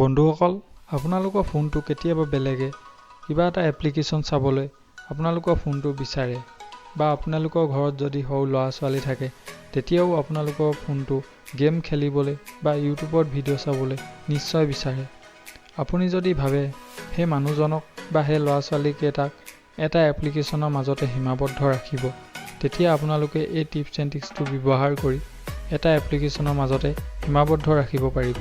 বন্ধুসকল, আপোনালোকৰ ফোনটো কেতিয়াবা বেলেগে কিবা এটা এপ্লিকেশ্যন চাবলৈ আপোনালোকৰ ফোনটো বিচাৰে বা আপোনালোকৰ ঘৰত যদি সৰু ল'ৰা-ছোৱালী থাকে তেতিয়াও আপোনালোকৰ ফোনটো গেম খেলিবলৈ বা ইউটিউবত ভিডিঅ' চাবলৈ নিশ্চয় বিচাৰে। আপুনি যদি ভাবে সেই মানুহজনক বা সেই ল'ৰা-ছোৱালীকেইটাক এটা এপ্লিকেশ্যনৰ মাজতে সীমাবদ্ধ ৰাখিব, তেতিয়া আপোনালোকে এই টিপছ এণ্ড ট্ৰিক্সটো ব্যৱহাৰ কৰি এটা এপ্লিকেশ্যনৰ মাজতে সীমাবদ্ধ ৰাখিব পাৰিব।